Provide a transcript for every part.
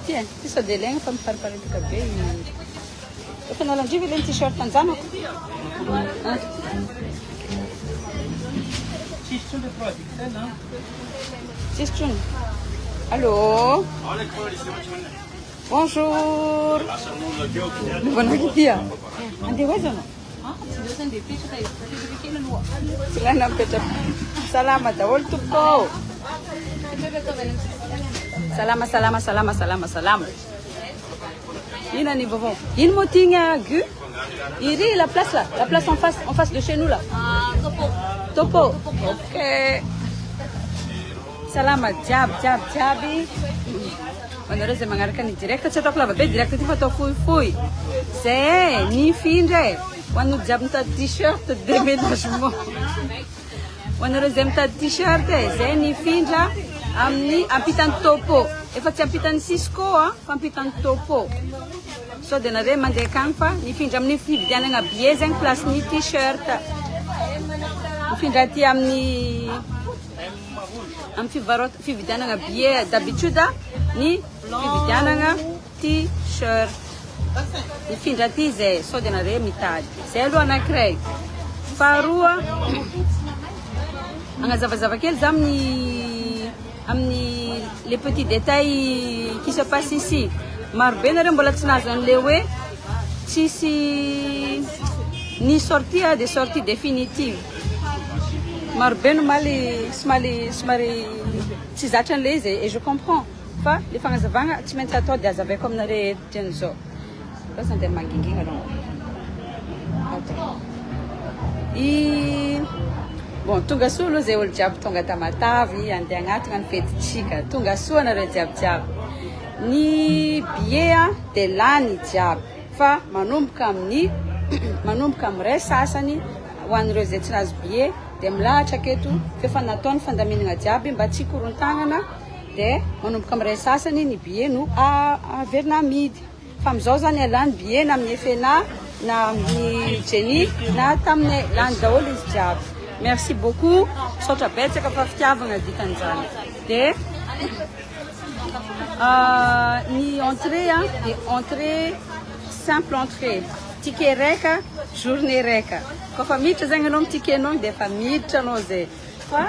Tiens, ça délègue comme par le cabé. Et puis, on a dit qu'il y a un t-shirt en zano. Question. Allô? Bonjour. Bonjour. Andi wajan. Sila na peta. Salamat awal tuko. Salam. Ina ni bobo. Il motinga gu. Iri la place là, la place en face de chez nous là. Topo. OK. Salamat jabi. Menurut saya mengarahkan di direct saya tak laba, direct itu foto fui. Saya ni finde. Quando jab ta t-shirt déménagement. Menurut saya ta t-shirt saya ni finde amni apitan topo. Efat apitan Cisco apitan topo. So denare mande kampa ni finde amni fi diana nga biezeng plus ni t-shirt. Ni finde ati amni am fi vidana nga bie d'habitude ni fi vidana nga t-shirt ni finja tize so denare mitad selo ana crei farua anga zava quel amni les petits détails qui se passent ici mar benare mbolatsna zan lewe si ni sortia des sorties définitives mar ben mali smari sizatran leze et je comprends pas les fanga zavanga timenta to dia zave comme nare tenzo parce que manginginga non e bon tunga solo ze ol jab tunga tamatavi ande angatran fet chika tunga suana re jab ni biea de lani jab fa manum kam resasani wan rozetras bie demlahatra keto fefa nataony fandaminana jiaby mba tsy korontagnana dia manomboka amin'ray sasany ny billet no averina amidy fa amin'izao zany alany billet na amin'ny FNA na amin'ny Jenny na taminay lany daholo izy jiaby. Merci beaucoup saotra betsaka fa fitiavagna dikan'izany dia ny entrée dia entrée simple entrée ticket reka journée reka kofa miditra zegny anao ticket anao dia efa miditra anao zay fa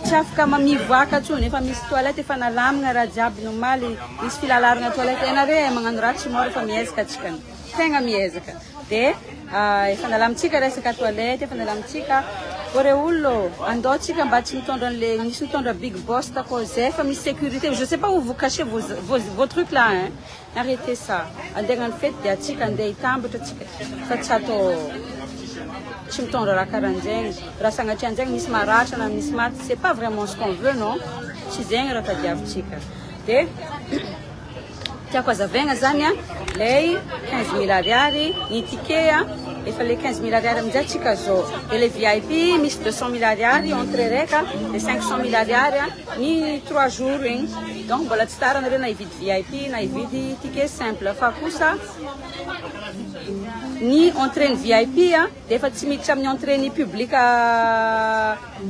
tsy afaka mamivoaka tsony efa misy toilette efa nalamina raha jiaby normaly misy filalarana toilette ianare magnano raha tsy mora efa miezaka atsikany tegna miezaka dia efa nalamintsika resaka toilette efa nalamintsika ore olo andaotsika mba tsy mitondra an'le misy mitondra big boss tako zay efa misy sécurité je sais pas où vous cachez vos trucs là hein arrêtez ça andeha hagnano fety dia atsika andeha hitambatra atsika fa tsy atao tsy mitondra raha karahan'zegny raha sagnatria an'zegny misy maratra na misy maty c'est pas vraiment ce qu'on veut non tsy zegny raha tadiavintsika dia tiako azavaigna zany lay 15 000 ariary ny ticket efa le 15 000 ariary amin'izay atsika zao dia le VIP misy 200 000 ariary entrée reka dia 500 000 ariary ny 3 jours igny donc mbola tsy tara anareo na hividy VIP na hividy ticket simple fa kosa ny entrée ny VIP dia efa tsy miditra amin'ny entrée ny public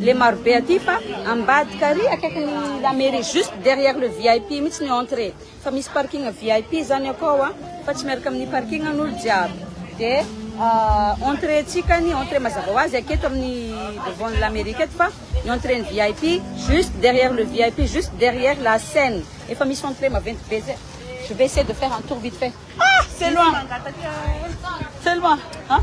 le marobe aty fa ambadika ary akaikin'ny la mairie juste derrière le VIP mihitsy ny entrée fa misy parking VIP zany akao fa tsy miaraka amin'ny parking an'olo jiaby dia entrée tsikany entrée mazava ho azy aketo amin'ny devant la mairie aketo fa ny entrée ny VIP juste derrière le VIP juste derrière la scène efa misy entrée maventy be zay je vais essayer de faire un tour vite fait c'est loin hein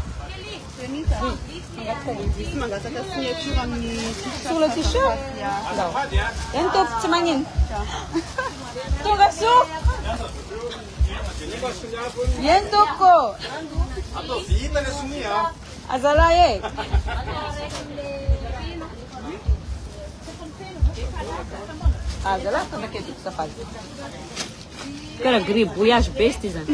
sur le t-shirt non ento tsy magnino tonga su yendoko azala ye azala como é que você faz cara gribouillage bestes hein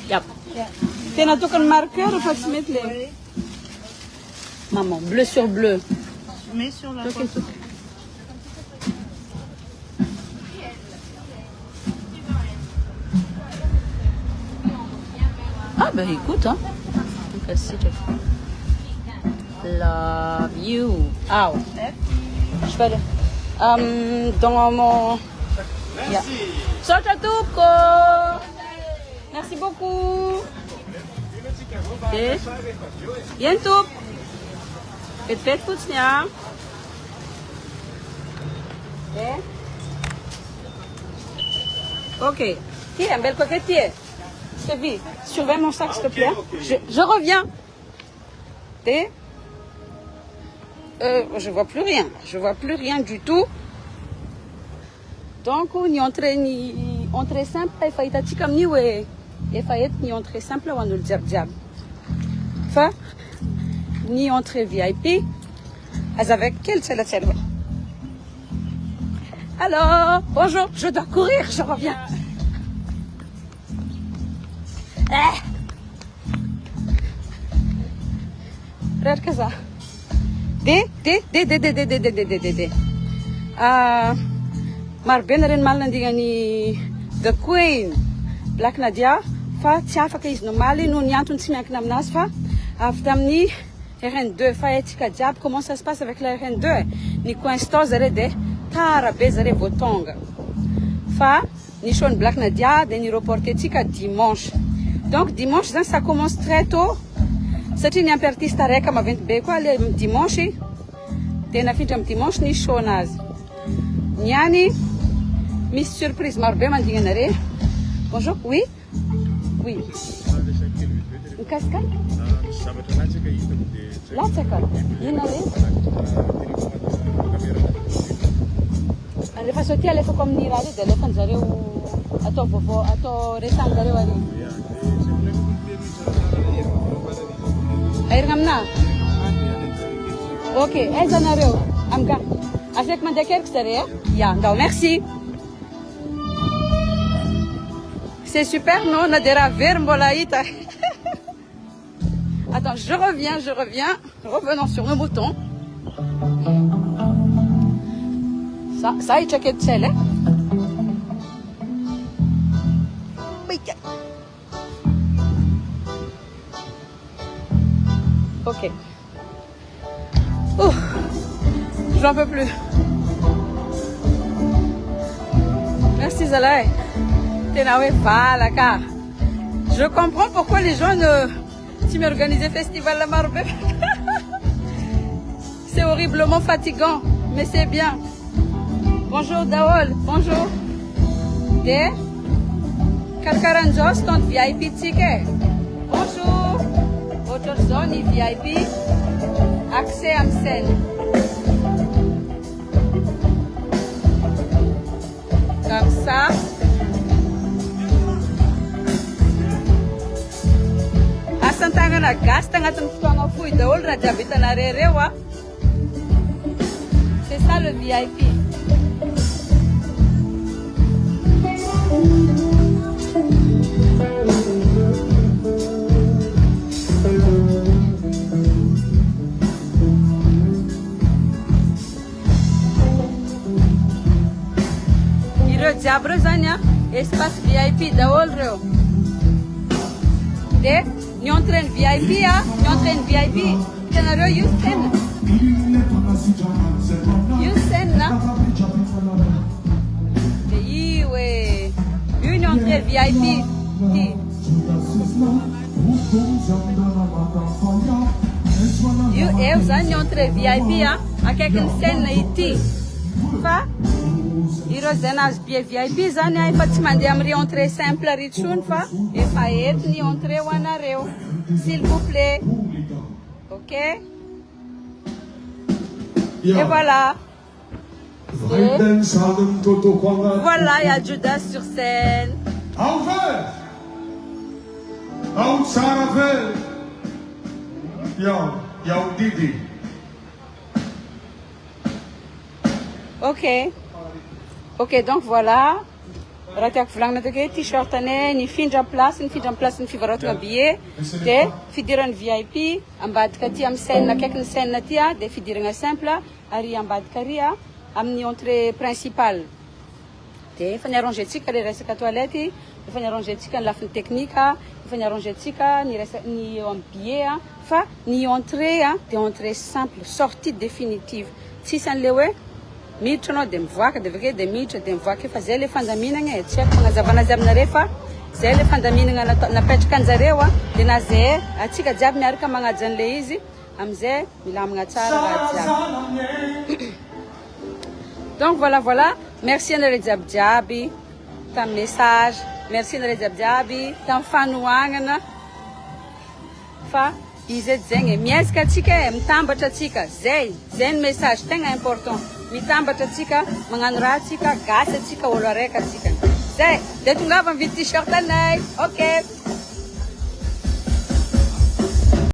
yep tena tokony marqueur fa tsy mety le maman bleu sur bleu mets sur la photo. Ah, ben écoute, hein. Donc, si love you. Ah, ouais. Je vais aller dans mon... Yeah. Merci beaucoup. Bientôt. Faites foutnia. Ok. Tiens, belle coquette. Je te vis. Surveille mon sac, s'il te plaît. Je reviens. Je vois plus rien. Je vois plus rien du tout. Donc, ni entrée simple, il faut être comme ni ouais. Il faut être ni entrée simple, on nous le diable. Enfin, ni entrée VIP. Avec quelle c'est la celle-là? Alors, bonjour, je dois courir, je reviens. Regarde que ça. Maro be nareo mal nandignany The Queen Black Nadia fa tsy afaka izy nomaly noho ny antony tsy miankina aminazy fa avy tamin'ny RN2 fa etika jiaby comment ça se passe avec la RN2 ny coinstant zareo de tara be zareo vao tonga fa ny show Black Nadia de ny reportetsika dimanche donc dimanche zany ça commence très tôt satria ny ampy artiste araiky maventy be koa le dimanche de nafindra amin'ny dimanche ny show nazy niany Miss Surprise marbe mandinganare. Bonjour, oui. Oui. Une cascade? Latsaka. Inale. Rehefa sauté alefa ko amin'ny raha de alefa zareo atao vovo atao resany zareo ary. Airina amina. Ok, aiza nareo amga. Avec ma décharge derrière. Yeah, donc merci. C'est super, non? On a des ravers, mbolaïta. Attends, je reviens. Revenons sur nos moutons. Ça, il check de sel, hein? Ok. J'en peux plus. Merci Zalaï. Je comprends pourquoi les gens ne... Si m'organiser festival la Marbe. C'est horriblement fatigant, mais c'est bien. Bonjour Daol, bonjour. Et Karkaranjo, stand VIP ticket. Bonjour. Votre zone VIP. Accès à scène. Comme ça. Asantangana gasta agnatin'ny fotoagna fohy daholo raha jiaby hitanareo reo a. C'est ça le VIP. Ireo jiaby reo zany a espace VIP daholo reo. De ny entrée VIP a, ny entrée VIP. Hitanareo io scène. Io scène. De io e io ny entrée VIP. Io eu zany ny entrée VIP a, akaiky ny scène ity. Fa ireo zanazy bie VIP zany a efa tsy mandeha amin'ny entrée simple ritsony fa efa ety ny entrée ho anareo. S'il vous plaît. Ok? Et voilà. Et voilà, il y a Judas sur scène. Ok. Ok, donc voilà. Raha tiako volagnina take t-shirt anay nifindra place ny fivarotana billet de fidirana VIP ambadika aty amin'ny scène akaiky ny scène aty a de fidirana simple ary ambadika ary a amin'ny entrée principale de efa niarrangentsika le resaka toilette efa niarranger antsika ny lafiny teknika, efa niarranger antsika ny eo amin'ny billet fa ny entrée dia entrée simple, sortie définitive. Tsisy an'le hoe miditra anao dia mivoaka dia avake dia miditra dia mivoaka fa zay le fandaminana e. Tsy haiko fagnazavana azy aminareo fa zay le fandaminana napetraka anjareo dia na zay atsika jiaby miaraka magnaja an'le izy amizay milamina tsara raha jiaby. Donc voilà, merci anareo jiaby tamin'ny message, merci anareo jiaby tamin'ny fanohagnana fa izy edy zegny miezaka atsika mitambatra atsika zay ny message tegna important. Mitambatra atsika magnano raha atsika gasy atsika olo araiky atsika zay dia tongava mividy t-shirt anay. Ok.